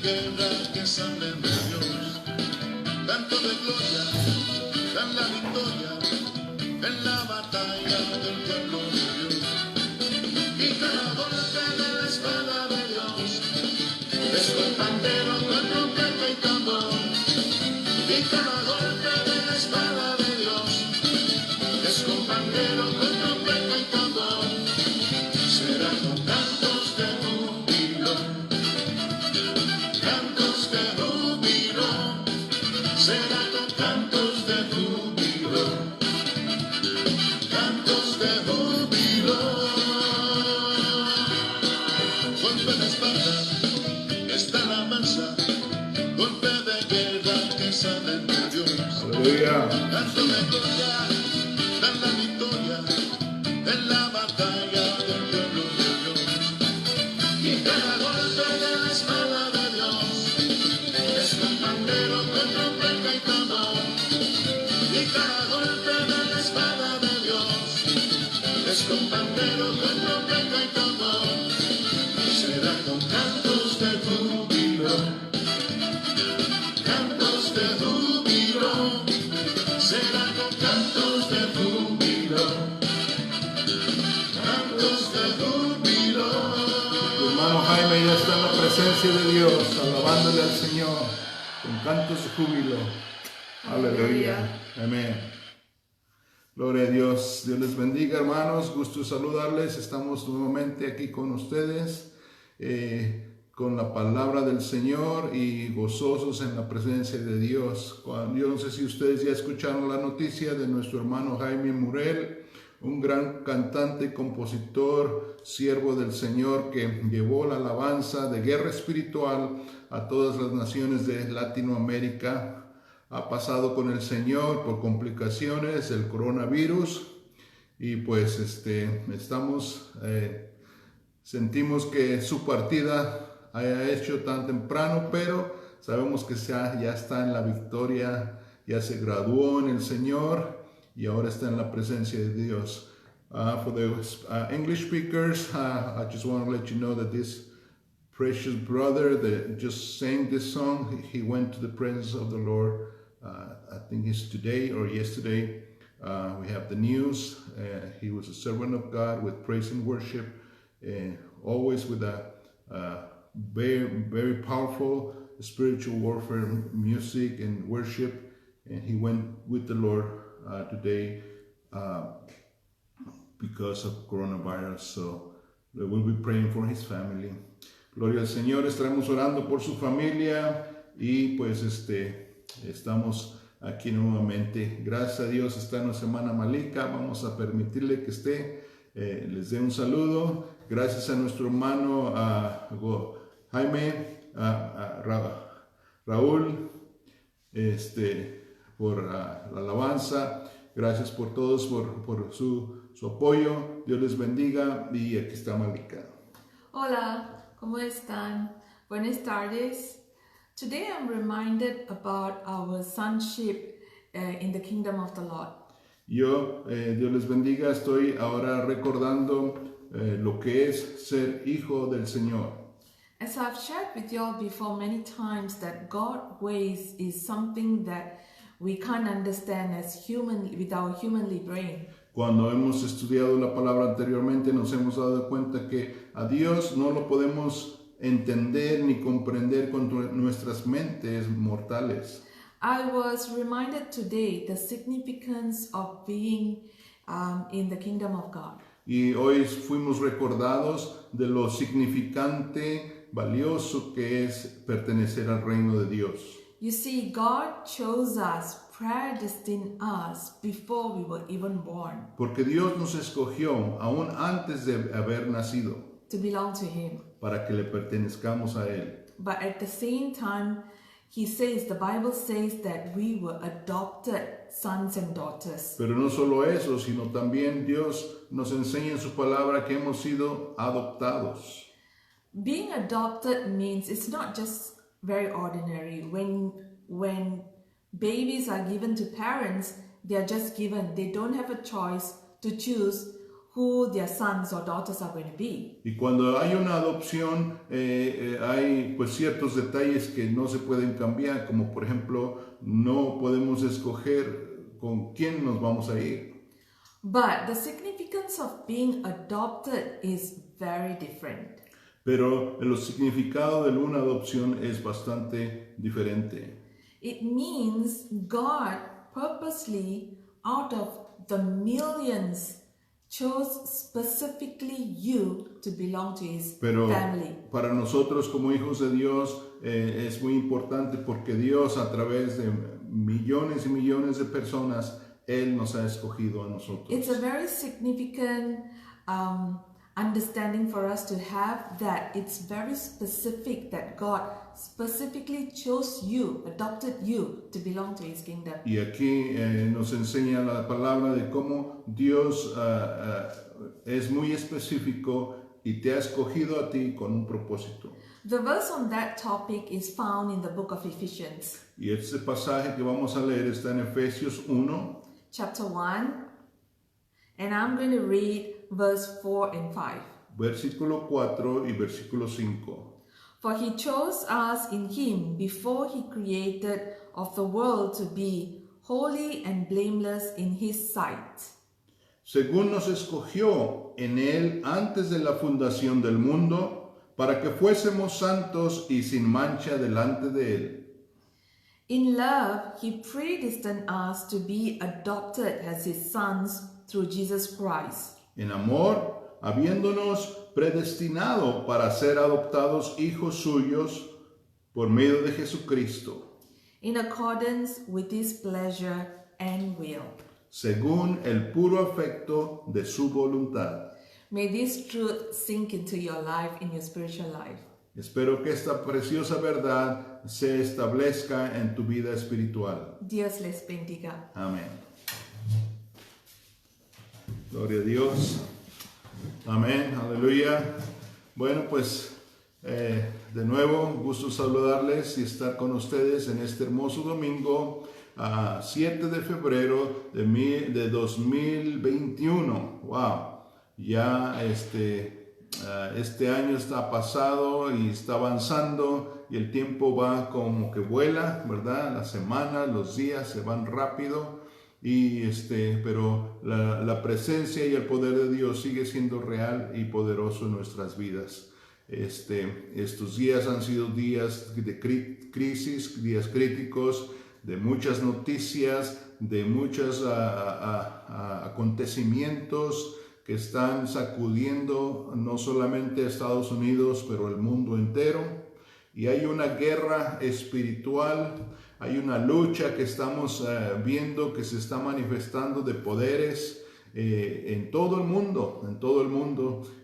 guerra que salen de Dios. Canto de gloria, dan la victoria en la batalla del pueblo de Dios. Y cada golpe de la espada de Dios es con pandero, con trompeta y tambor. Y cada golpe de la espada de Dios es con pandero, con trompeta y tambor. Será con cantos de júbilo, cantos de júbilo. Será con cantos de júbilo, cantos de júbilo. Golpe de espada, está la mansa, golpe de guerra que salen de Dios. Aleluya. Canto de gloria, dan la victoria en la batalla del pueblo de Dios. Y cada golpe de la espada de Dios es con pandero, con trompeta y tambor. Y cada golpe de la espada de Dios es con pandero, con trompeta y tambor. Será con cantos de júbilo, cantos de júbilo. Será con cantos de júbilo, cantos de júbilo. Tu hermano Jaime ya está en la presencia de Dios, alabándole al Señor con cantos de júbilo. Aleluya. Amén. Gloria a Dios. Dios les bendiga, hermanos. Gusto saludarles. Estamos nuevamente aquí con ustedes, con la palabra del Señor y gozosos en la presencia de Dios. Yo no sé si ustedes ya escucharon la noticia de nuestro hermano Jaime Murel, un gran cantante y compositor, siervo del Señor, que llevó la alabanza de guerra espiritual a todas las naciones de Latinoamérica. Ha pasado con el Señor por complicaciones, el coronavirus, y pues sentimos que su partida haya hecho tan temprano, pero sabemos que ya está en la victoria, ya se graduó en el Señor y ahora está en la presencia de Dios. For the English speakers, I just want to let you know that this precious brother that just sang this song, he went to the presence of the Lord. I think it's today or yesterday. We have the news. He was a servant of God with praise and worship, always with a very, very powerful spiritual warfare music and worship. And he went with the Lord today because of coronavirus. So we'll be praying for his family. Gloria al Señor. Estaremos orando por su familia y pues estamos aquí nuevamente. Gracias a Dios está nuestra hermana Malika. Vamos a permitirle que esté. Les dé un saludo. Gracias a nuestro hermano Jaime, Raúl, por la alabanza. Gracias por todos, por su apoyo. Dios les bendiga. Y aquí está Malika. Hola, ¿cómo están? Buenas tardes. Today I'm reminded about our sonship in the kingdom of the Lord. Yo, Dios les bendiga, estoy ahora recordando lo que es ser hijo del Señor. As I've shared with you all before many times, that God's ways is something that we can't understand with our humanly brain. Cuando hemos estudiado la palabra anteriormente, nos hemos dado cuenta que a Dios no lo podemos entender ni comprender con nuestras mentes mortales. I was reminded today the significance of being in the kingdom of God. Y hoy fuimos recordados de lo significante, valioso que es pertenecer al reino de Dios. You see, God chose us, predestined us before we were even born. Porque Dios nos escogió aún antes de haber nacido, to belong to Him. para que le pertenezcamos a Él. But at the same time, the Bible says that we were adopted sons and daughters. Pero no solo eso, sino también Dios nos enseña en su palabra que hemos sido adoptados. Being adopted means it's not just very ordinary. When babies are given to parents, they are just given. They don't have a choice to choose who their sons or daughters are going to be. Y cuando hay una adopción, hay pues ciertos detalles que no se pueden cambiar, como por ejemplo, no podemos escoger con quién nos vamos a ir. But the significance of being adopted is very different. Pero el significado de una adopción es bastante diferente. It means God purposely, out of the millions, chose specifically you to belong to His Pero family. para nosotros como hijos de Dios es muy importante porque Dios a través de millones y millones de personas, Él nos ha escogido a nosotros. It's a very significant understanding for us to have, that it's very specific that God specifically chose you, adopted you to belong to His kingdom. Y aquí nos enseña la palabra de cómo Dios es muy específico y te ha escogido a ti con un propósito. The verse on that topic is found in the book of Ephesians, Y este pasaje que vamos a leer está en Efesios 1, chapter 1, and I'm going to read verse 4 and 5. versículo 4 y versículo 5. For He chose us in Him before He created of the world to be holy and blameless in His sight. Según nos escogió en Él antes de la fundación del mundo, para que fuésemos santos y sin mancha delante de Él. In love, He predestined us to be adopted as His sons through Jesus Christ. En amor, habiéndonos predestinado para ser adoptados hijos suyos por medio de Jesucristo, In accordance with His pleasure and will. según el puro afecto de su voluntad. May this truth sink into your life, in your spiritual life. Espero que esta preciosa verdad se establezca en tu vida espiritual. Dios les bendiga. Amén. Gloria a Dios. Amén. Aleluya. Bueno, pues de nuevo, un gusto saludarles y estar con ustedes en este hermoso domingo, 7 de febrero de 2021. Wow. Ya este año está pasado y está avanzando y el tiempo va como que vuela, ¿verdad? Las semanas, los días se van rápido. Pero la presencia y el poder de Dios sigue siendo real y poderoso en nuestras vidas. Estos días han sido días de crisis, días críticos, de muchas noticias, de muchos acontecimientos que están sacudiendo no solamente a Estados Unidos, pero el mundo entero. Y hay una guerra espiritual, hay una lucha que estamos viendo que se está manifestando de poderes en todo el mundo,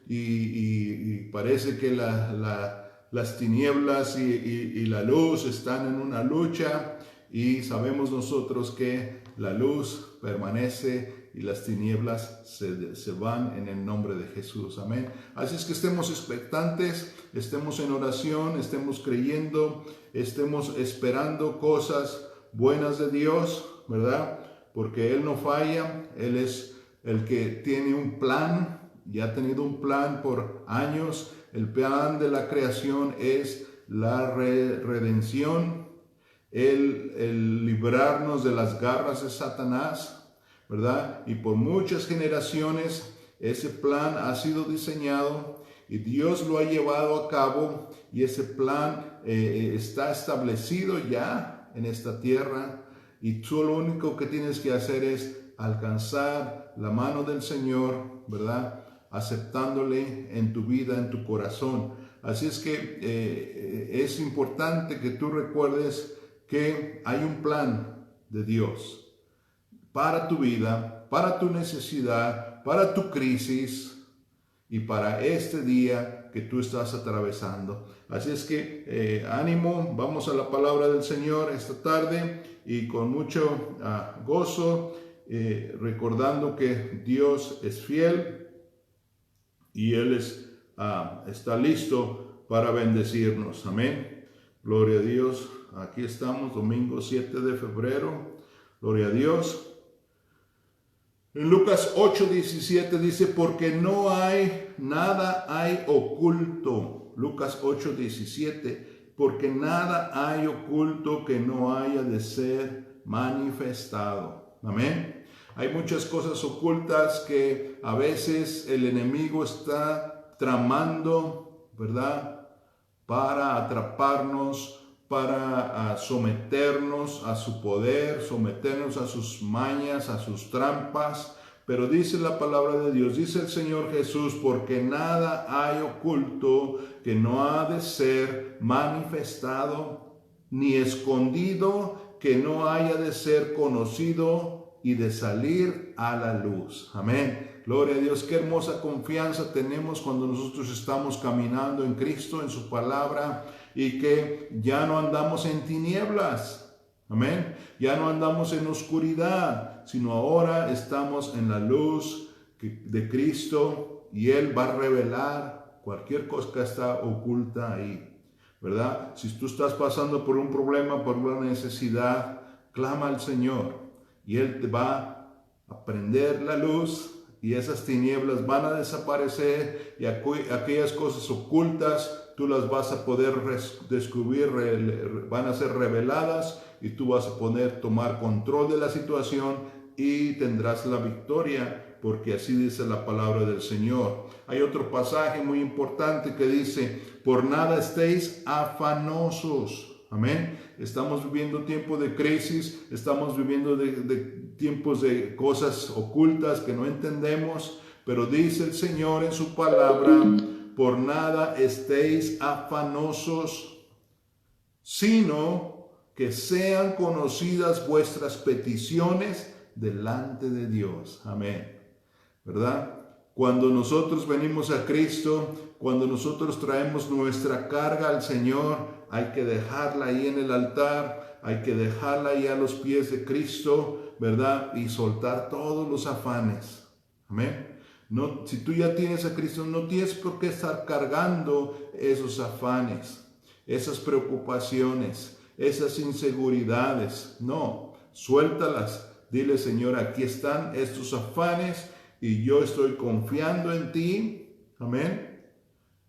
y parece que las tinieblas y la luz están en una lucha, y sabemos nosotros que la luz permanece y las tinieblas se van en el nombre de Jesús. Amén. Así es que estemos expectantes, estemos en oración, estemos creyendo, estemos esperando cosas buenas de Dios, ¿verdad? Porque Él no falla, Él es el que tiene un plan, y ha tenido un plan por años. El plan de la creación es la redención, el librarnos de las garras de Satanás, ¿verdad? Y por muchas generaciones ese plan ha sido diseñado y Dios lo ha llevado a cabo, y ese plan está establecido ya en esta tierra, y tú lo único que tienes que hacer es alcanzar la mano del Señor, ¿verdad? Aceptándole en tu vida, en tu corazón. Así es que es importante que tú recuerdes que hay un plan de Dios para tu vida, para tu necesidad, para tu crisis y para este día que tú estás atravesando. Así es que ánimo, vamos a la palabra del Señor esta tarde, y con mucho gozo, recordando que Dios es fiel y Él está listo para bendecirnos. Amén. Gloria a Dios. Aquí estamos, domingo 7 de febrero. Gloria a Dios. En Lucas 8:17 dice, porque no hay, nada hay oculto. Lucas 8:17, porque nada hay oculto que no haya de ser manifestado. Amén. Hay muchas cosas ocultas que a veces el enemigo está tramando, ¿verdad? Para atraparnos, para someternos a su poder, someternos a sus mañas, a sus trampas. Pero dice la palabra de Dios, dice el Señor Jesús, porque nada hay oculto que no ha de ser manifestado, ni escondido que no haya de ser conocido y de salir a la luz. Amén. Gloria a Dios, qué hermosa confianza tenemos cuando nosotros estamos caminando en Cristo, en su palabra, y que ya no andamos en tinieblas. Amén. Ya no andamos en oscuridad, sino ahora estamos en la luz de Cristo y Él va a revelar cualquier cosa que está oculta ahí, ¿verdad? Si tú estás pasando por un problema, por una necesidad, clama al Señor y Él te va a prender la luz y esas tinieblas van a desaparecer y aquellas cosas ocultas tú las vas a poder descubrir, van a ser reveladas y tú vas a poder tomar control de la situación y tendrás la victoria, porque así dice la palabra del Señor. Hay otro pasaje muy importante que dice, por nada estéis afanosos. Amén. Estamos viviendo tiempos de crisis, estamos viviendo de tiempos de cosas ocultas que no entendemos, pero dice el Señor en su palabra, por nada estéis afanosos, sino que sean conocidas vuestras peticiones delante de Dios. Amén. ¿Verdad? Cuando nosotros venimos a Cristo, cuando nosotros traemos nuestra carga al Señor, hay que dejarla ahí en el altar, hay que dejarla ahí a los pies de Cristo, ¿verdad? Y soltar todos los afanes. Amén. No, si tú ya tienes a Cristo, no tienes por qué estar cargando esos afanes, esas preocupaciones, esas inseguridades. No, suéltalas. Dile, Señor, aquí están estos afanes y yo estoy confiando en ti. Amén.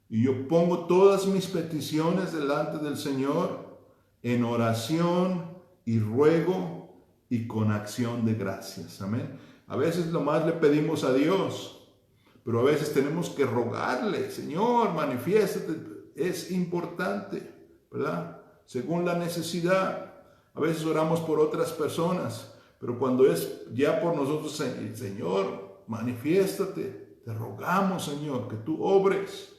Y yo pongo todas mis peticiones delante del Señor en oración y ruego y con acción de gracias. Amén. A veces nomás le pedimos a Dios, pero a veces tenemos que rogarle, Señor, manifiéstate. Es importante, ¿verdad? Según la necesidad. A veces oramos por otras personas, pero cuando es ya por nosotros, Señor, manifiéstate. Te rogamos, Señor, que tú obres.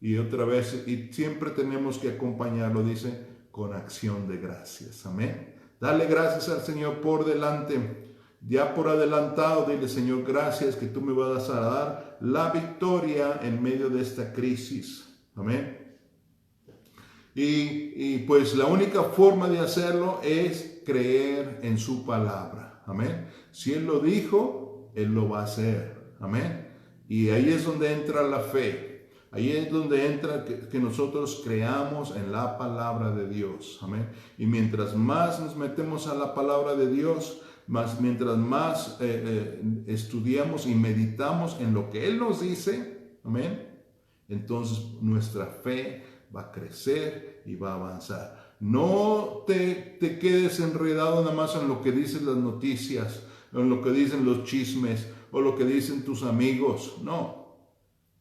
Y otra vez, y siempre tenemos que acompañarlo, dice, con acción de gracias. Amén. Dale gracias al Señor por delante. Ya por adelantado, dile, Señor, gracias que tú me vas a dar la victoria en medio de esta crisis. Amén. Y pues la única forma de hacerlo es creer en su palabra. Amén. Si Él lo dijo, Él lo va a hacer. Amén. Y ahí es donde entra la fe. Ahí es donde entra que nosotros creamos en la palabra de Dios. Amén. Y mientras más nos metemos a la palabra de Dios, mientras más estudiamos y meditamos en lo que Él nos dice, amén, entonces nuestra fe va a crecer y va a avanzar. No te quedes enredado nada más en lo que dicen las noticias, en lo que dicen los chismes o lo que dicen tus amigos. No.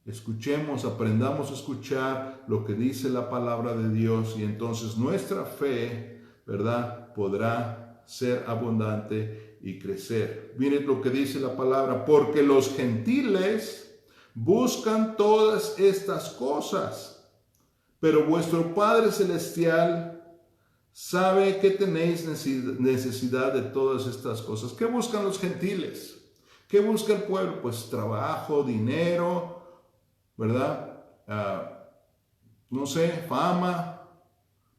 Escuchemos, aprendamos a escuchar lo que dice la palabra de Dios y entonces nuestra fe, ¿verdad?, podrá ser abundante y crecer. Miren lo que dice la palabra, porque los gentiles buscan todas estas cosas, pero vuestro Padre Celestial sabe que tenéis necesidad de todas estas cosas. ¿Qué buscan los gentiles? ¿Qué busca el pueblo? Pues trabajo, dinero, ¿verdad? No sé, fama,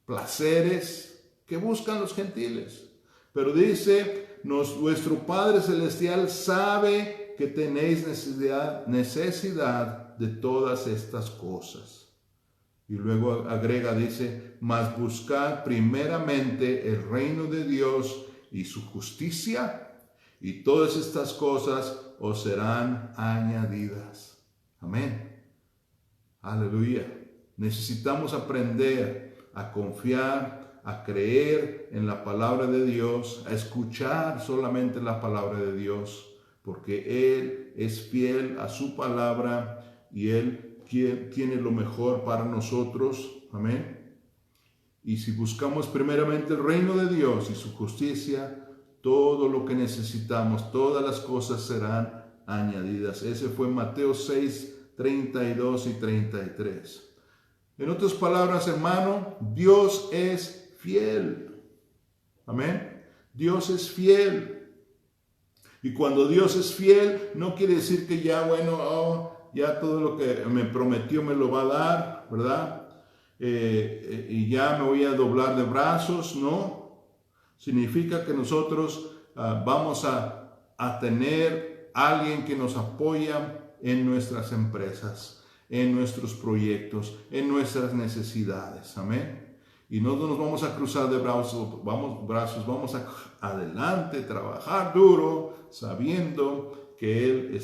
placeres. ¿Qué buscan los gentiles? Pero dice, vuestro Padre Celestial sabe que tenéis necesidad de todas estas cosas. Y luego agrega, dice, mas buscad primeramente el reino de Dios y su justicia, y todas estas cosas os serán añadidas. Amén. Aleluya. Necesitamos aprender a confiar, a creer en la palabra de Dios, a escuchar solamente la palabra de Dios, porque Él es fiel a su palabra y Él tiene lo mejor para nosotros. Amén. Y si buscamos primeramente el reino de Dios y su justicia, todo lo que necesitamos, todas las cosas serán añadidas. Ese fue Mateo 6, 32 y 33. En otras palabras, hermano, Dios es fiel. Amén. Dios es fiel. Y cuando Dios es fiel, no quiere decir que ya, ya todo lo que me prometió me lo va a dar, ¿verdad? Y ya me voy a doblar de brazos, no. Significa que nosotros vamos a tener alguien que nos apoya en nuestras empresas, en nuestros proyectos, en nuestras necesidades. Amén. Y no nos vamos a cruzar de brazos, vamos adelante, trabajar duro, sabiendo que Él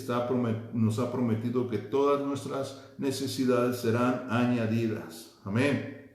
nos ha prometido que todas nuestras necesidades serán añadidas. Amén.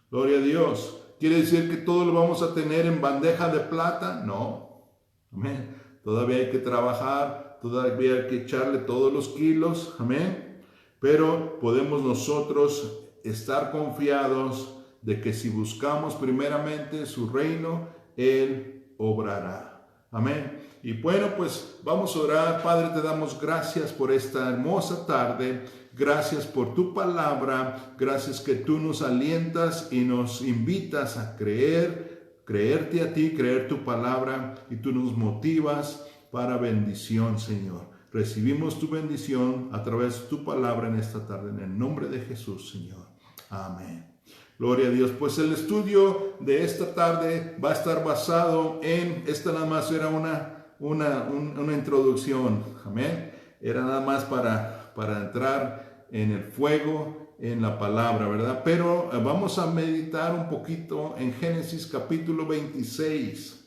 Gloria a Dios. ¿Quiere decir que todo lo vamos a tener en bandeja de plata? No. Amén. Todavía hay que trabajar, todavía hay que echarle todos los kilos. Amén. Pero podemos nosotros estar confiados de que si buscamos primeramente su reino, Él obrará. Amén. Y bueno, pues vamos a orar. Padre, te damos gracias por esta hermosa tarde. Gracias por tu palabra. Gracias que tú nos alientas y nos invitas a creerte a ti, creer tu palabra, y tú nos motivas para bendición, Señor. Recibimos tu bendición a través de tu palabra en esta tarde, en el nombre de Jesús, Señor. Amén. Gloria a Dios. Pues el estudio de esta tarde va a estar basado en, esta nada más era una introducción. Amén. Era nada más para entrar en el fuego, en la palabra, ¿verdad? Pero vamos a meditar un poquito en Génesis capítulo 26.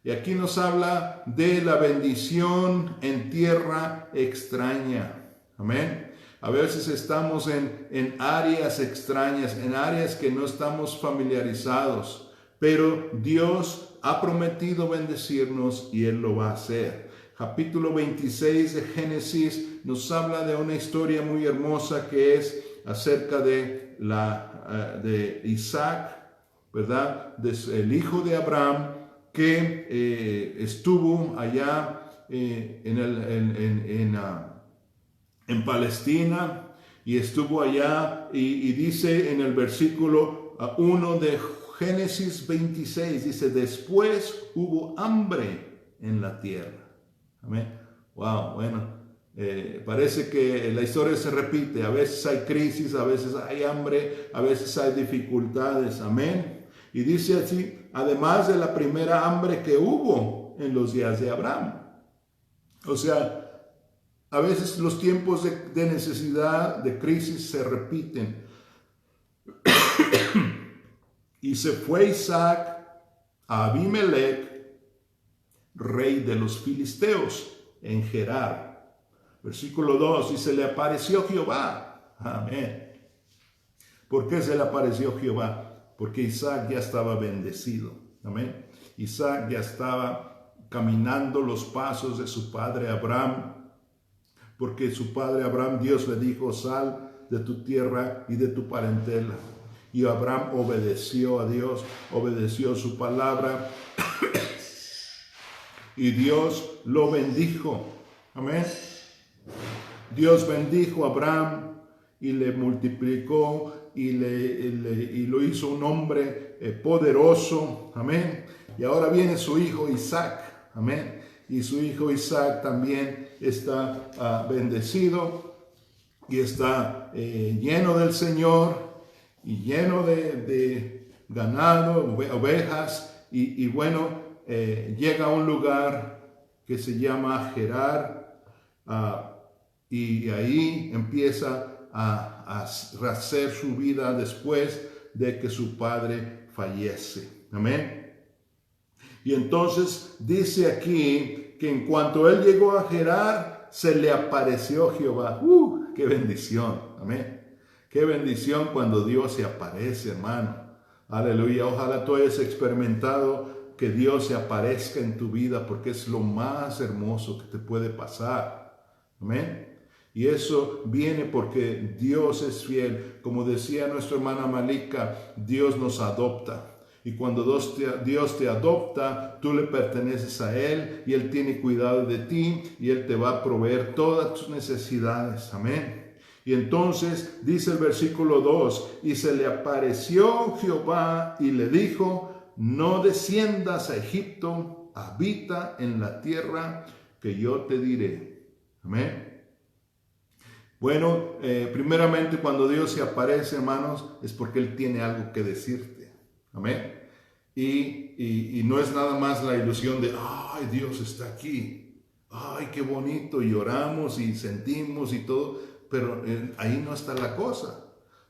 Y aquí nos habla de la bendición en tierra extraña. Amén. A veces estamos en áreas extrañas, en áreas que no estamos familiarizados, pero Dios ha prometido bendecirnos y Él lo va a hacer. Capítulo 26 de Génesis nos habla de una historia muy hermosa que es acerca de Isaac, ¿verdad? El hijo de Abraham que estuvo allá en Palestina, y estuvo allá, y dice en el versículo 1 de Génesis 26, dice, después hubo hambre en la tierra. Amén. Wow, bueno, parece que la historia se repite. A veces hay crisis, a veces hay hambre, a veces hay dificultades. Amén. Y dice así, además de la primera hambre que hubo en los días de Abraham. O sea, a veces los tiempos de necesidad, de crisis se repiten. Y se fue Isaac a Abimelech, rey de los filisteos, en Gerar. Versículo 2, y se le apareció Jehová. Amén. ¿Por qué se le apareció Jehová? Porque Isaac ya estaba bendecido. Amén. Isaac ya estaba caminando los pasos de su padre Abraham. Porque su padre Abraham, Dios le dijo, sal de tu tierra y de tu parentela. Y Abraham obedeció a Dios, obedeció su palabra. Y Dios lo bendijo. Amén. Dios bendijo a Abraham y le multiplicó y lo hizo un hombre poderoso. Amén. Y ahora viene su hijo Isaac. Amén. Y su hijo Isaac también está bendecido y está lleno del Señor y lleno de ganado, ovejas. Y bueno, llega a un lugar que se llama Gerar, y ahí empieza a hacer su vida después de que su padre fallece. Amén. Y entonces dice aquí que en cuanto él llegó a Gerar, se le apareció Jehová. ¡Qué bendición! Amén. Qué bendición cuando Dios se aparece, hermano. Aleluya. Ojalá tú hayas experimentado que Dios se aparezca en tu vida, porque es lo más hermoso que te puede pasar. Amén. Y eso viene porque Dios es fiel. Como decía nuestra hermana Malika, Dios nos adopta. Y cuando Dios te adopta, tú le perteneces a Él y Él tiene cuidado de ti y Él te va a proveer todas tus necesidades. Amén. Y entonces dice el versículo 2, y se le apareció Jehová y le dijo, no desciendas a Egipto, habita en la tierra que yo te diré. Amén. Bueno, primeramente cuando Dios se aparece, hermanos, es porque Él tiene algo que decirte. Amén. Y no es nada más la ilusión de, ay, Dios está aquí. Ay, qué bonito. Y oramos y sentimos y todo. Pero ahí no está la cosa.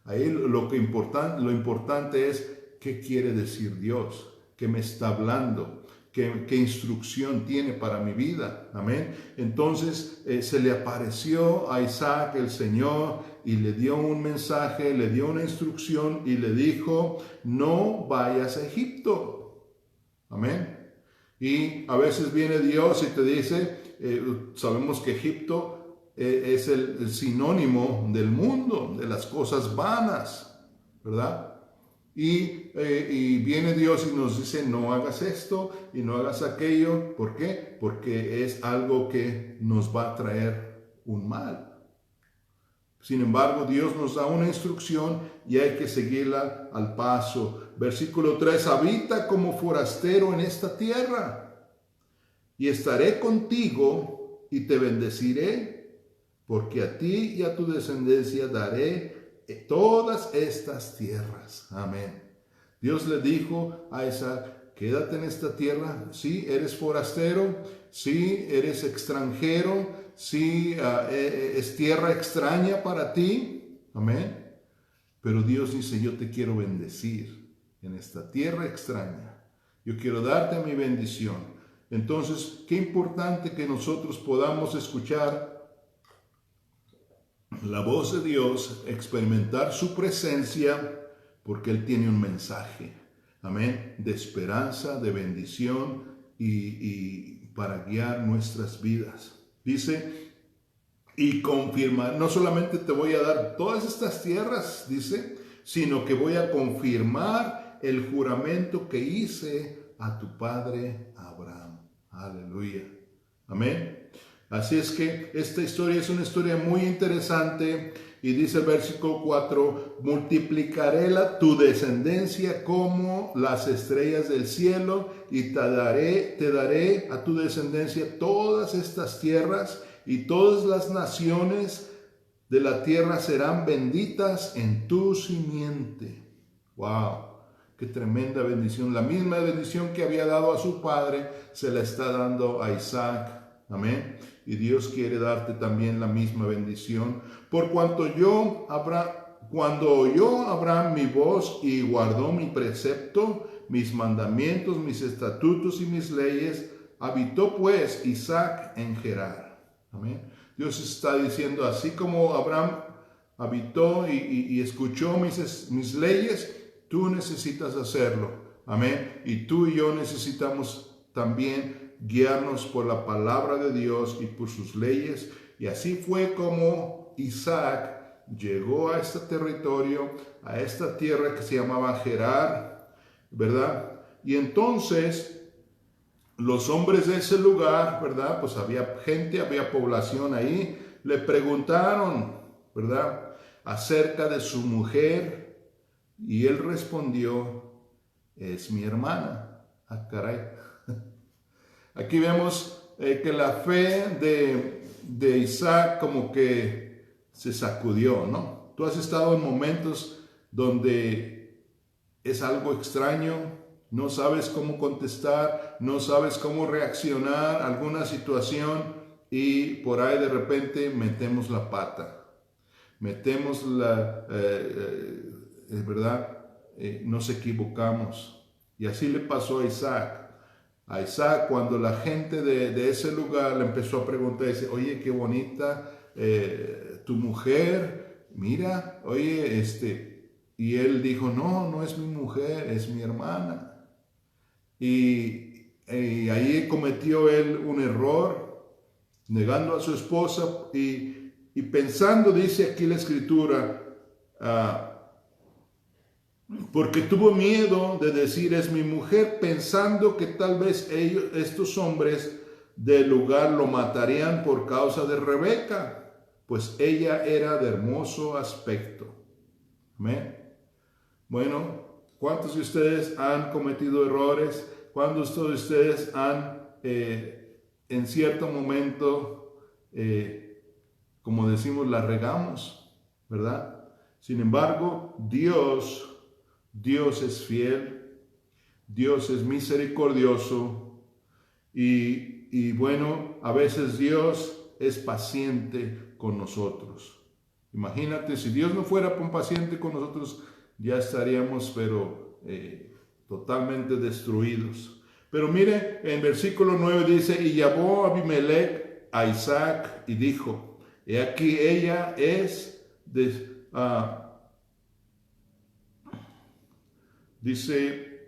Ahí lo importante es qué quiere decir Dios, qué me está hablando, qué instrucción tiene para mi vida. Amén. Entonces se le apareció a Isaac el Señor y le dio un mensaje, le dio una instrucción y le dijo, no vayas a Egipto. Amén. Y a veces viene Dios y te dice, sabemos que Egipto es el sinónimo del mundo, de las cosas vanas, ¿verdad? Y viene Dios y nos dice, no hagas esto y no hagas aquello. ¿Por qué? Porque es algo que nos va a traer un mal. Sin embargo, Dios nos da una instrucción y hay que seguirla al paso. Versículo 3, habita como forastero en esta tierra y estaré contigo y te bendeciré, porque a ti y a tu descendencia daré todas estas tierras. Amén. Dios le dijo a Isaac, quédate en esta tierra. Sí, eres forastero, sí, eres extranjero, sí, es tierra extraña para ti. Amén. Pero Dios dice, yo te quiero bendecir en esta tierra extraña. Yo quiero darte mi bendición. Entonces, qué importante que nosotros podamos escuchar la voz de Dios, experimentar su presencia, porque Él tiene un mensaje, amén, de esperanza, de bendición y para guiar nuestras vidas. Dice, y confirmar, no solamente te voy a dar todas estas tierras, dice, sino que voy a confirmar el juramento que hice a tu padre Abraham. Aleluya. Amén. Así es que esta historia es una historia muy interesante y dice el versículo 4, multiplicaré tu descendencia como las estrellas del cielo y te daré a tu descendencia todas estas tierras y todas las naciones de la tierra serán benditas en tu simiente. ¡Wow! ¡Qué tremenda bendición! La misma bendición que había dado a su padre se la está dando a Isaac. Amén. Y Dios quiere darte también la misma bendición. Por cuanto cuando oyó Abraham mi voz y guardó mi precepto, mis mandamientos, mis estatutos y mis leyes, habitó pues Isaac en Gerar. Amén. Dios está diciendo, así como Abraham habitó y escuchó mis leyes, tú necesitas hacerlo. Amén. Y tú y yo necesitamos también guiarnos por la palabra de Dios y por sus leyes. Y así fue como Isaac llegó a este territorio, a esta tierra que se llamaba Gerar, ¿verdad? Y entonces los hombres de ese lugar, ¿verdad? Pues había gente, había población ahí, le preguntaron, ¿verdad? Acerca de su mujer, y él respondió, es mi hermana. Ah, caray. Aquí vemos que la fe de Isaac como que se sacudió, ¿no? Tú has estado en momentos donde es algo extraño, no sabes cómo contestar, no sabes cómo reaccionar a alguna situación y por ahí de repente metemos la pata, metemos ¿verdad? Nos equivocamos. Y así le pasó a Isaac. a Isaac, cuando la gente de ese lugar le empezó a preguntar, dice, oye, qué bonita tu mujer, mira, oye, y él dijo, no, no es mi mujer, es mi hermana. Y ahí cometió él un error, negando a su esposa y pensando, dice aquí la escritura, porque tuvo miedo de decir es mi mujer, pensando que tal vez estos hombres del lugar lo matarían por causa de Rebeca, pues ella era de hermoso aspecto. Amén. Bueno, ¿cuántos de ustedes han cometido errores? ¿Cuántos de ustedes han en cierto momento, como decimos, la regamos, ¿verdad? Sin embargo, Dios es fiel, Dios es misericordioso y bueno, a veces Dios es paciente con nosotros. Imagínate, si Dios no fuera paciente con nosotros, ya estaríamos, pero totalmente destruidos. Pero mire, en versículo 9 dice, y llamó Abimelech a Isaac y dijo, he aquí ella es dice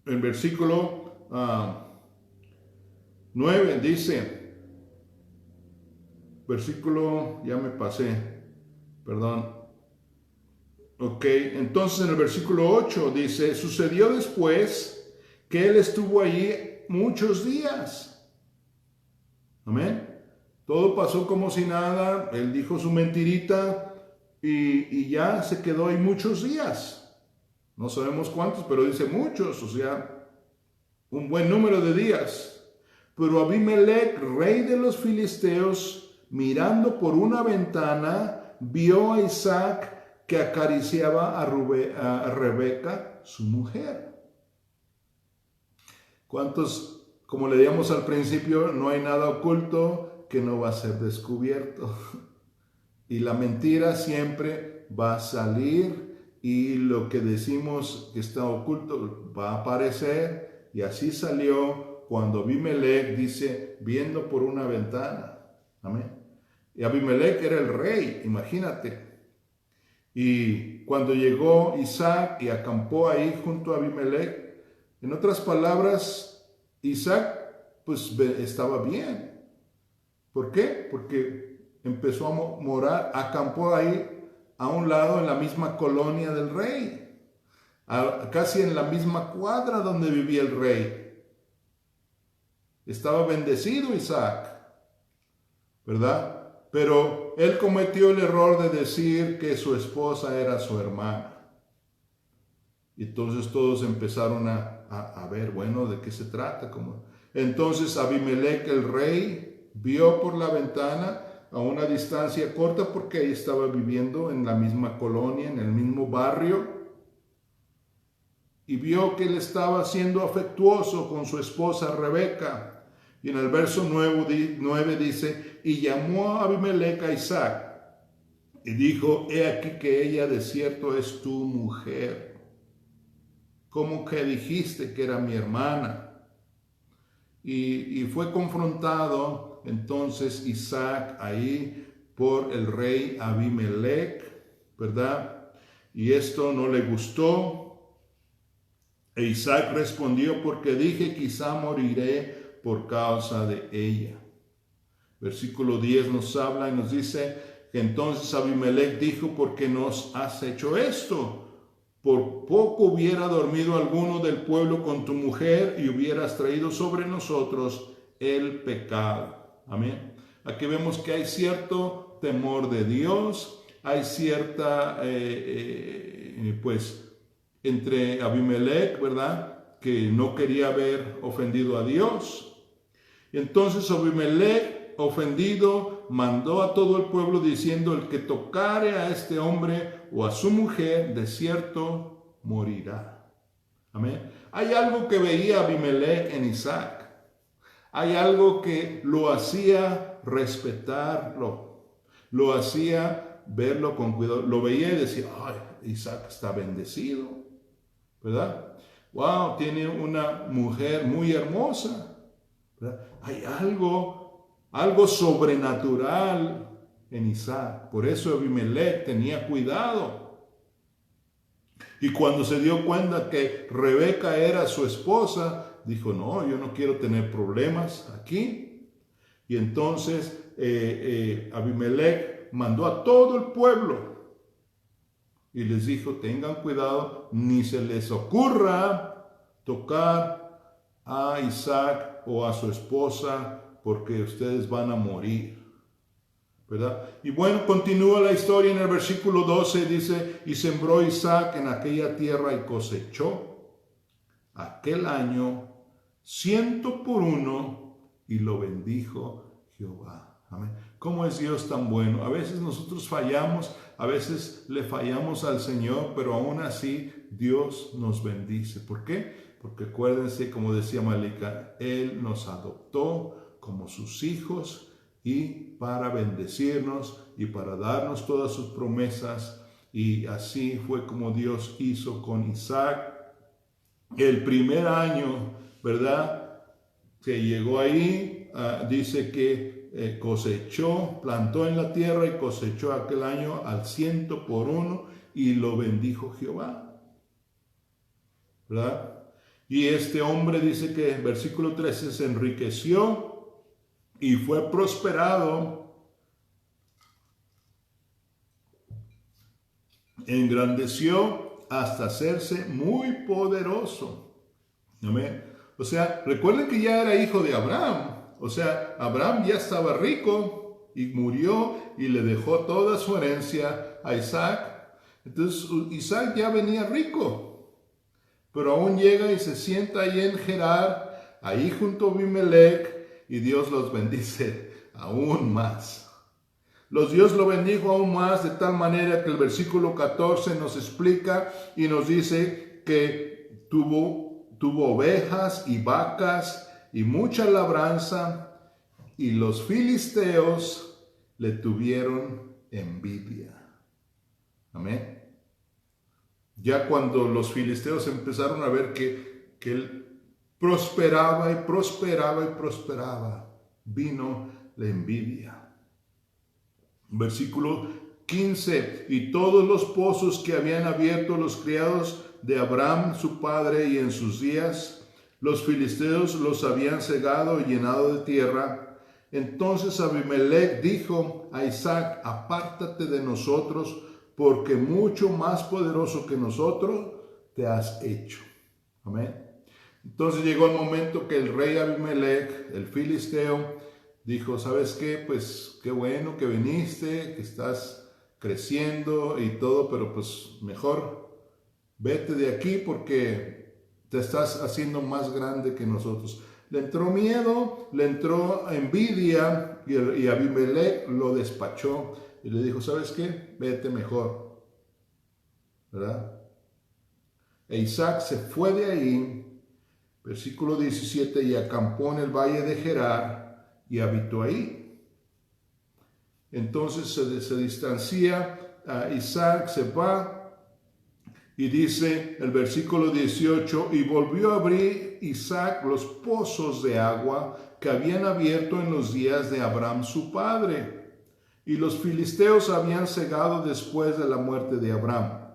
en versículo 9, dice, versículo, ya me pasé, perdón. Ok, entonces en el versículo 8 dice, sucedió después que él estuvo allí muchos días. Amén. Todo pasó como si nada, él dijo su mentirita y ya se quedó ahí muchos días. No sabemos cuántos, pero dice muchos, o sea, un buen número de días. Pero Abimelech, rey de los filisteos, mirando por una ventana, vio a Isaac que acariciaba a Rebeca, su mujer. ¿Cuántos, como le decíamos al principio, no hay nada oculto que no va a ser descubierto? Y la mentira siempre va a salir y lo que decimos que está oculto va a aparecer. Y así salió cuando Abimelech dice, viendo por una ventana. Amén. Y Abimelech era el rey, imagínate. Y cuando llegó Isaac y acampó ahí junto a Abimelech, en otras palabras, Isaac pues estaba bien. ¿Por qué? Porque empezó a morar, acampó ahí a un lado en la misma colonia del rey, casi en la misma cuadra donde vivía el rey. Estaba bendecido Isaac, ¿verdad? Pero él cometió el error de decir que su esposa era su hermana. Y entonces todos empezaron a ver, bueno, ¿de qué se trata? Entonces Abimelech, el rey, vio por la ventana a una distancia corta, porque ahí estaba viviendo en la misma colonia, en el mismo barrio, y vio que él estaba siendo afectuoso con su esposa Rebeca. Y en el verso 9 dice, y llamó a Abimelech a Isaac, y dijo, he aquí que ella de cierto es tu mujer. ¿Cómo que dijiste que era mi hermana? Y fue confrontado entonces Isaac ahí por el rey Abimelech, ¿verdad? Y esto no le gustó. E Isaac respondió, porque dije, quizá moriré por causa de ella. Versículo 10 nos habla y nos dice que entonces Abimelech dijo, ¿por qué nos has hecho esto? Por poco hubiera dormido alguno del pueblo con tu mujer y hubieras traído sobre nosotros el pecado. Amén. Aquí vemos que hay cierto temor de Dios, hay cierta, pues, entre Abimelech, ¿verdad?, que no quería haber ofendido a Dios. Y entonces Abimelech, ofendido, mandó a todo el pueblo diciendo, el que tocare a este hombre o a su mujer, de cierto morirá. Amén. Hay algo que veía Abimelech en Isaac. Hay algo que lo hacía respetarlo, lo hacía verlo con cuidado. Lo veía y decía, ay, Isaac está bendecido, ¿verdad? wow, tiene una mujer muy hermosa, ¿verdad? Hay algo sobrenatural en Isaac. Por eso Abimelech tenía cuidado. Y cuando se dio cuenta que Rebeca era su esposa, dijo, no, yo no quiero tener problemas aquí. Y entonces Abimelech mandó a todo el pueblo y les dijo, tengan cuidado, ni se les ocurra tocar a Isaac o a su esposa, porque ustedes van a morir, ¿verdad? Y bueno, continúa la historia en el versículo 12, dice, y sembró Isaac en aquella tierra y cosechó aquel año 100 por 1 y lo bendijo Jehová. Amén. ¿Cómo es Dios tan bueno? A veces nosotros fallamos, a veces le fallamos al Señor, pero aún así Dios nos bendice. ¿Por qué? Porque acuérdense, como decía Malika, Él nos adoptó como sus hijos y para bendecirnos y para darnos todas sus promesas. Y así fue como Dios hizo con Isaac. El primer año, ¿verdad? Que llegó ahí, dice que cosechó, plantó en la tierra y cosechó aquel año al 100 por 1 y lo bendijo Jehová, ¿verdad? Y este hombre dice que en versículo 13 se enriqueció y fue prosperado, engrandeció hasta hacerse muy poderoso. Amén. O sea, recuerden que ya era hijo de Abraham. O sea, Abraham ya estaba rico y murió y le dejó toda su herencia a Isaac. Entonces Isaac ya venía rico, pero aún llega y se sienta ahí en Gerar, ahí junto a Abimelech, y Dios los bendice aún más. Dios lo bendijo aún más de tal manera que el versículo 14 nos explica y nos dice que tuvo ovejas y vacas y mucha labranza, y los filisteos le tuvieron envidia. Amén. Ya cuando los filisteos empezaron a ver que él prosperaba y prosperaba y prosperaba, vino la envidia. Versículo 15, y todos los pozos que habían abierto los criados de Abraham su padre y en sus días, los filisteos los habían cegado y llenado de tierra. Entonces Abimelech dijo a Isaac, apártate de nosotros, porque mucho más poderoso que nosotros te has hecho. Amén. Entonces llegó el momento que el rey Abimelech, el filisteo, dijo, ¿sabes qué? Pues qué bueno que viniste, que estás creciendo y todo, pero pues mejor vete de aquí porque te estás haciendo más grande que nosotros. Le entró miedo, le entró envidia y Abimelech lo despachó y le dijo, ¿sabes qué? Vete mejor, ¿verdad? E Isaac se fue de ahí, versículo 17, y acampó en el valle de Gerar y habitó ahí. Entonces se distancia a Isaac, se va. Y dice el versículo 18, y volvió a abrir Isaac los pozos de agua que habían abierto en los días de Abraham su padre. Y los filisteos habían cegado después de la muerte de Abraham.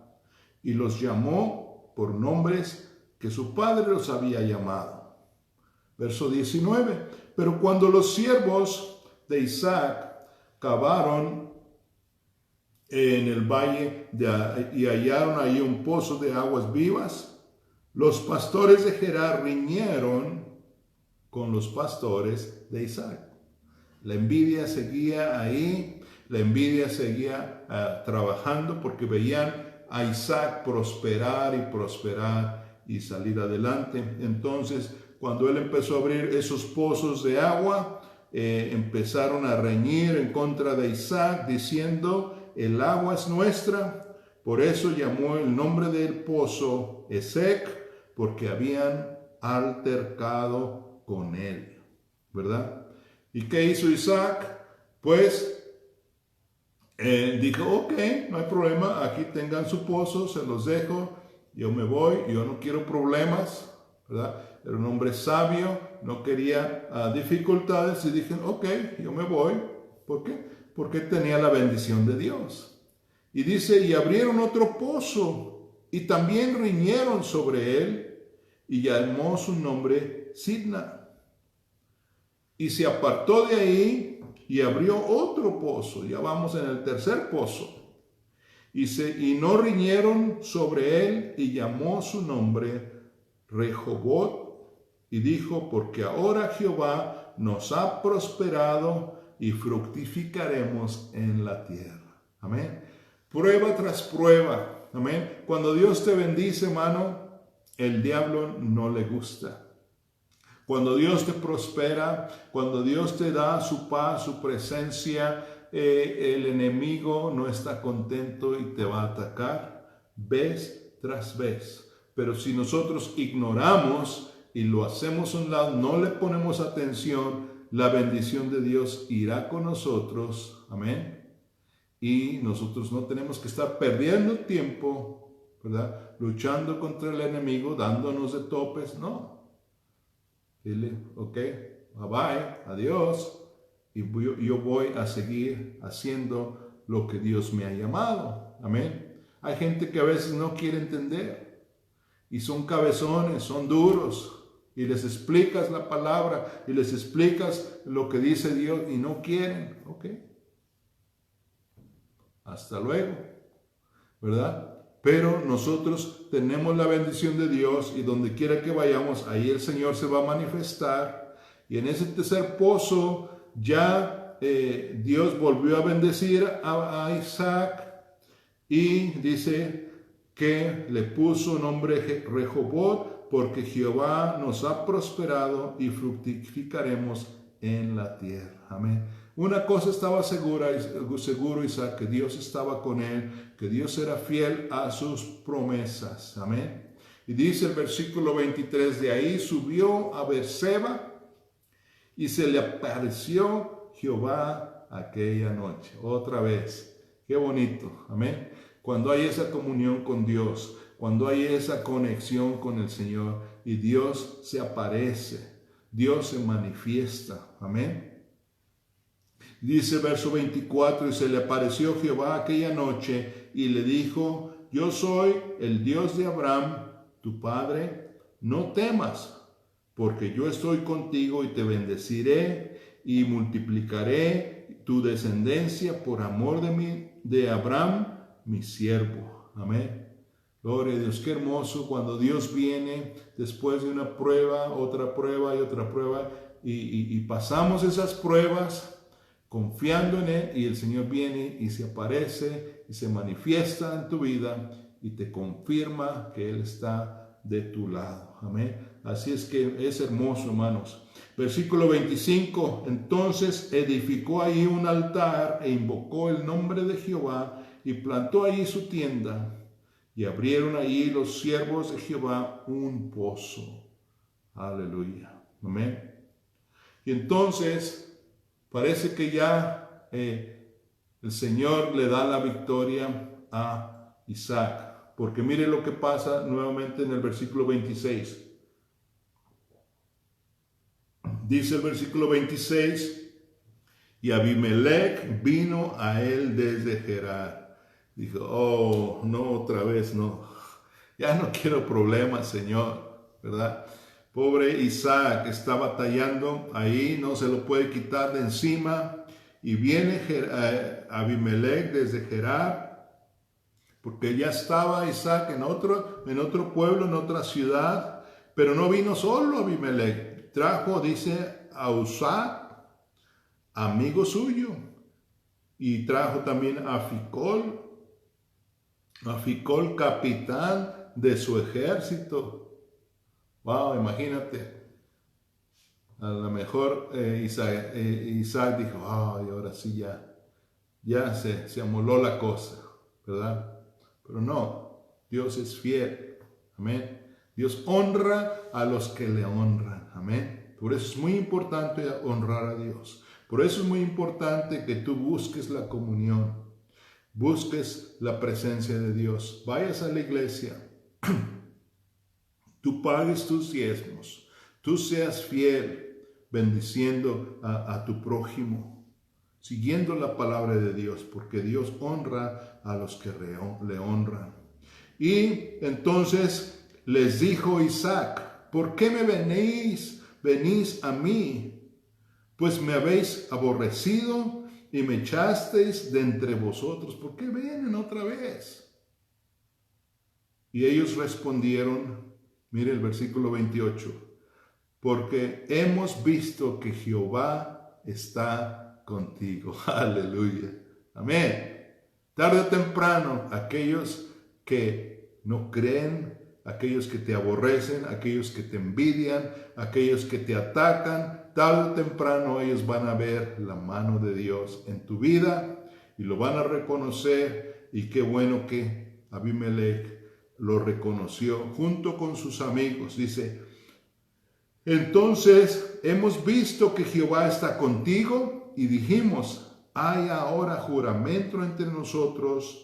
Y los llamó por nombres que su padre los había llamado. Verso 19, pero cuando los siervos de Isaac cavaron en el valle y hallaron ahí un pozo de aguas vivas, los pastores de Gerar riñeron con los pastores de Isaac. La envidia seguía ahí, la envidia seguía trabajando porque veían a Isaac prosperar y prosperar y salir adelante. Entonces, cuando él empezó a abrir esos pozos de agua, empezaron a reñir en contra de Isaac diciendo, el agua es nuestra. Por eso llamó el nombre del pozo Esek, porque habían altercado con él, ¿verdad? ¿Y qué hizo Isaac? Pues dijo, ok, no hay problema, aquí tengan su pozo, se los dejo, yo me voy, yo no quiero problemas, ¿verdad? Era un hombre sabio, no quería dificultades y dije, ok, yo me voy. ¿Por qué? Porque tenía la bendición de Dios. Y dice, y abrieron otro pozo y también riñeron sobre él y llamó su nombre Sidna. Y se apartó de ahí y abrió otro pozo. Ya vamos en el tercer pozo. Y no riñeron sobre él y llamó su nombre Rehobot. Y dijo, porque ahora Jehová nos ha prosperado y fructificaremos en la tierra. Amén. Prueba tras prueba. Amén. Cuando Dios te bendice, hermano, el diablo no le gusta. Cuando Dios te prospera, cuando Dios te da su paz, su presencia, el enemigo no está contento y te va a atacar vez tras vez. Pero si nosotros ignoramos y lo hacemos a un lado, no le ponemos atención, la bendición de Dios irá con nosotros. Amén. Y nosotros no tenemos que estar perdiendo tiempo, ¿verdad? Luchando contra el enemigo, dándonos de topes. No. Dile, ok, bye bye, adiós. Y yo voy a seguir haciendo lo que Dios me ha llamado. Amén. Hay gente que a veces no quiere entender. Y son cabezones, son duros. Y les explicas la palabra y les explicas lo que dice Dios y no quieren. Ok. Hasta luego. ¿Verdad? Pero nosotros tenemos la bendición de Dios y donde quiera que vayamos, ahí el Señor se va a manifestar. Y en ese tercer pozo ya Dios volvió a bendecir a Isaac y dice que le puso nombre Rehobot porque Jehová nos ha prosperado y fructificaremos en la tierra. Amén. Una cosa estaba seguro Isaac, que Dios estaba con él, que Dios era fiel a sus promesas. Amén. Y dice el versículo 23, de ahí subió a Beerseba y se le apareció Jehová aquella noche. Otra vez. Qué bonito. Amén. Cuando hay esa comunión con Dios, cuando hay esa conexión con el Señor y Dios se aparece, Dios se manifiesta. Amén. Dice verso 24, y se le apareció Jehová aquella noche y le dijo, yo soy el Dios de Abraham, tu padre, no temas, porque yo estoy contigo y te bendeciré y multiplicaré tu descendencia por amor de Abraham, mi siervo. Amén. Gloria a Dios, qué hermoso cuando Dios viene después de una prueba, otra prueba y otra prueba, y pasamos esas pruebas confiando en Él, y el Señor viene y se aparece y se manifiesta en tu vida y te confirma que Él está de tu lado. Amén. Así es que es hermoso, hermanos. Versículo 25, entonces edificó ahí un altar e invocó el nombre de Jehová y plantó ahí su tienda. Y abrieron ahí los siervos de Jehová un pozo. Aleluya. Amén. Y entonces parece que ya el Señor le da la victoria a Isaac. Porque mire lo que pasa nuevamente en el versículo 26. Dice el versículo 26, y Abimelech vino a él desde Gerar. Dijo, oh, no, otra vez, no. Ya no quiero problemas, Señor, ¿verdad? Pobre Isaac está batallando ahí, no se lo puede quitar de encima. Y viene Abimelech desde Gerar, porque ya estaba Isaac en otro pueblo, en otra ciudad, pero no vino solo Abimelech. Trajo, dice, a Uzá, amigo suyo, y trajo también a Ficol, capitán de su ejército. Wow, imagínate. A lo mejor Isaac dijo, ay, ahora sí ya se amoló la cosa, ¿verdad? Pero no, Dios es fiel. Amén. Dios honra a los que le honran. Amén. Por eso es muy importante honrar a Dios. Por eso es muy importante que tú busques la comunión. Busques la presencia de Dios. Vayas a la iglesia. tú pagues tus diezmos, tú seas fiel bendiciendo a tu prójimo, siguiendo la palabra de Dios, porque Dios honra a los que le honran. Y entonces les dijo Isaac, ¿por qué me venís a mí? Pues me habéis aborrecido y me echasteis de entre vosotros. ¿Por qué vienen otra vez? Y ellos respondieron, mire el versículo 28, porque hemos visto que Jehová está contigo. Aleluya. Amén. Tarde o temprano, aquellos que no creen, aquellos que te aborrecen, aquellos que te envidian, aquellos que te atacan, tarde o temprano ellos van a ver la mano de Dios en tu vida y lo van a reconocer. Y qué bueno que Abimelech lo reconoció junto con sus amigos. Dice, entonces hemos visto que Jehová está contigo y dijimos, hay ahora juramento entre nosotros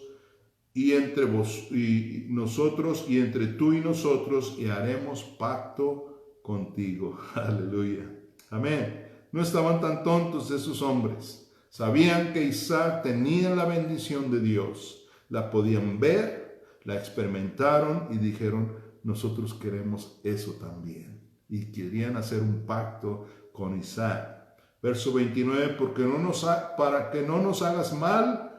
y entre vos y nosotros y entre tú y nosotros y haremos pacto contigo. Aleluya. Amén. No estaban tan tontos esos hombres. Sabían que Isaac tenía la bendición de Dios. La podían ver, la experimentaron y dijeron, nosotros queremos eso también. Y querían hacer un pacto con Isaac. Verso 29, para que no nos hagas mal,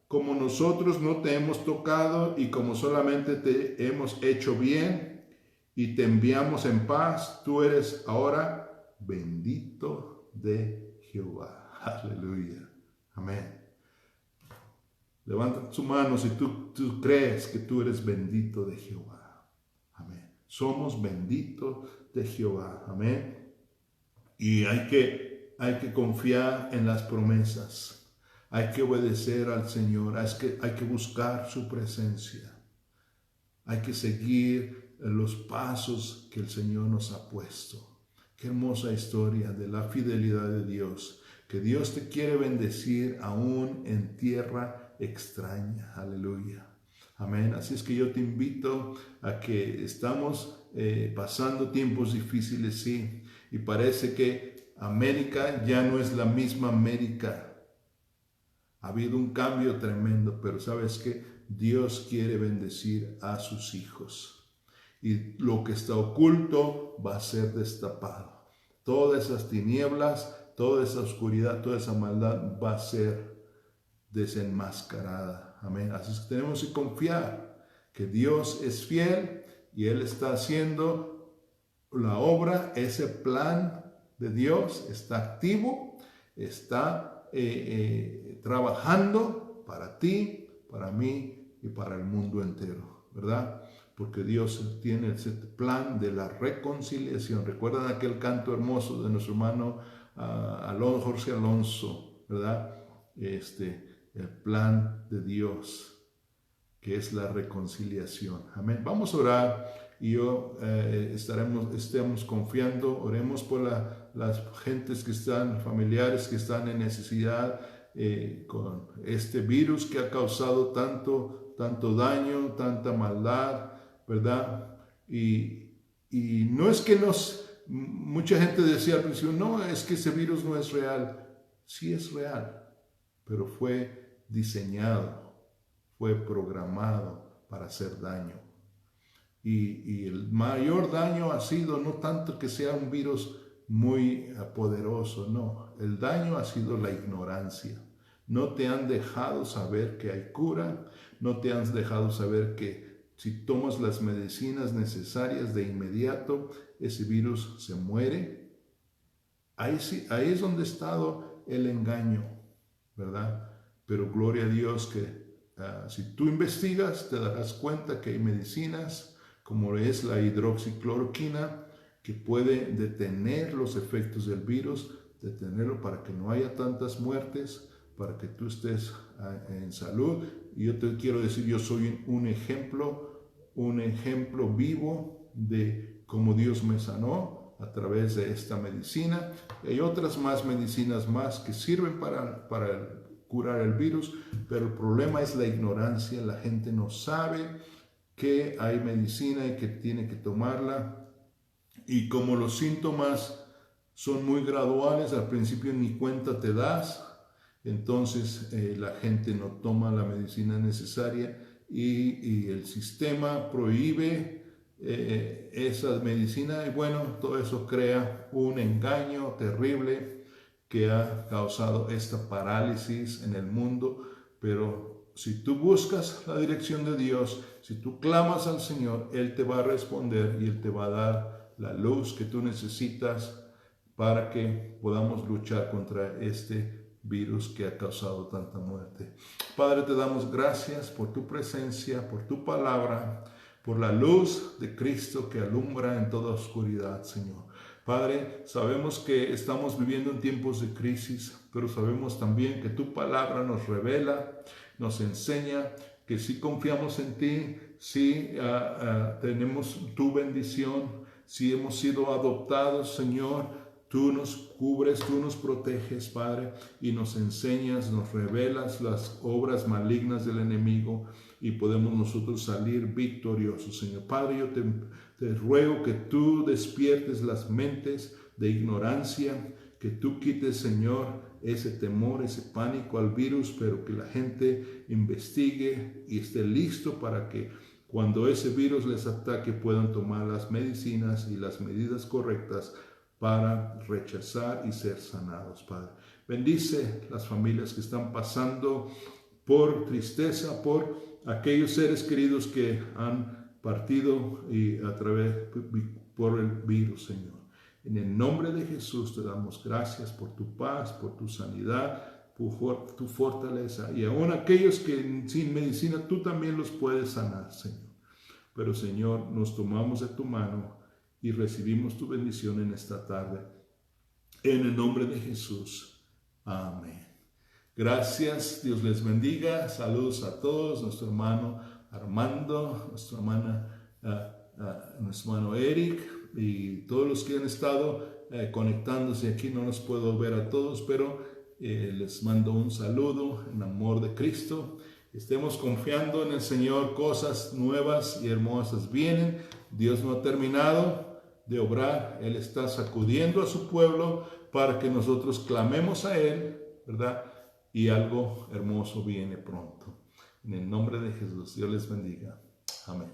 como nosotros no te hemos tocado y como solamente te hemos hecho bien y te enviamos en paz, tú eres ahora bendito de Jehová. Aleluya. Amén. Levanta su mano si tú crees que tú eres bendito de Jehová. Amén. Somos benditos de Jehová. Amén. Y hay que confiar en las promesas. Hay que obedecer al Señor, hay que buscar su presencia. Hay que seguir los pasos que el Señor nos ha puesto. Qué hermosa historia de la fidelidad de Dios. Que Dios te quiere bendecir aún en tierra extraña. Aleluya. Amén. Así es que yo te invito a que estamos pasando tiempos difíciles, sí. Y parece que América ya no es la misma América. Ha habido un cambio tremendo, pero ¿sabes qué? Dios quiere bendecir a sus hijos. Y lo que está oculto va a ser destapado. Todas esas tinieblas, toda esa oscuridad, toda esa maldad va a ser desenmascarada. Amén. Así es que tenemos que confiar que Dios es fiel y Él está haciendo la obra. Ese plan de Dios está activo, está trabajando para ti, para mí y para el mundo entero, ¿verdad? Porque Dios tiene ese plan de la reconciliación. ¿Recuerdan aquel canto hermoso de nuestro hermano Jorge Alonso, ¿verdad? El plan de Dios, que es la reconciliación. Amén. Vamos a orar y estemos confiando, oremos por las gentes que están, familiares que están en necesidad con este virus que ha causado tanto daño, tanta maldad, ¿verdad? Y no es que mucha gente decía al principio, no, es que ese virus no es real. Sí es real, pero fue diseñado, fue programado para hacer daño. Y el mayor daño ha sido no tanto que sea un virus muy poderoso, no. El daño ha sido la ignorancia. No te han dejado saber que hay cura, no te han dejado saber que si tomas las medicinas necesarias de inmediato, ese virus se muere. Ahí es donde ha estado el engaño, ¿verdad? Pero gloria a Dios que si tú investigas, te darás cuenta que hay medicinas como es la hidroxicloroquina, que puede detener los efectos del virus, detenerlo para que no haya tantas muertes, para que tú estés en salud. Y yo te quiero decir, yo soy un ejemplo vivo de cómo Dios me sanó a través de esta medicina. Hay otras medicinas más que sirven para curar el virus, pero el problema es la ignorancia. La gente no sabe que hay medicina y que tiene que tomarla. Y como los síntomas son muy graduales, al principio ni cuenta te das, entonces la gente no toma la medicina necesaria y el sistema prohíbe esa medicina, y bueno, todo eso crea un engaño terrible que ha causado esta parálisis en el mundo. Pero si tú buscas la dirección de Dios, si tú clamas al Señor, Él te va a responder y Él te va a dar la luz que tú necesitas para que podamos luchar contra este virus que ha causado tanta muerte. Padre, te damos gracias por tu presencia, por tu palabra, por la luz de Cristo que alumbra en toda oscuridad, Señor. Padre, sabemos que estamos viviendo en tiempos de crisis, pero sabemos también que tu palabra nos revela, nos enseña que si confiamos en ti, si tenemos tu bendición, si hemos sido adoptados, Señor, tú nos cubres, tú nos proteges, Padre, y nos enseñas, nos revelas las obras malignas del enemigo y podemos nosotros salir victoriosos, Señor. Padre, yo te ruego que tú despiertes las mentes de ignorancia, que tú quites, Señor, ese temor, ese pánico al virus, pero que la gente investigue y esté listo para que cuando ese virus les ataque puedan tomar las medicinas y las medidas correctas para rechazar y ser sanados, Padre. Bendice las familias que están pasando por tristeza, por aquellos seres queridos que han partido y por el virus, Señor. En el nombre de Jesús te damos gracias por tu paz, por tu sanidad, por tu fortaleza. Y aún aquellos que sin medicina tú también los puedes sanar, Señor. Pero, Señor, nos tomamos de tu mano y recibimos tu bendición en esta tarde. En el nombre de Jesús. Amén. Gracias, Dios les bendiga. Saludos a todos, nuestro hermano Armando, nuestra hermana, nuestro hermano Eric y todos los que han estado conectándose aquí. No los puedo ver a todos, pero les mando un saludo en amor de Cristo. Estemos confiando en el Señor, cosas nuevas y hermosas vienen. Dios no ha terminado de obrar, Él está sacudiendo a su pueblo para que nosotros clamemos a Él, ¿verdad? Y algo hermoso viene pronto. En el nombre de Jesús, Dios les bendiga. Amén.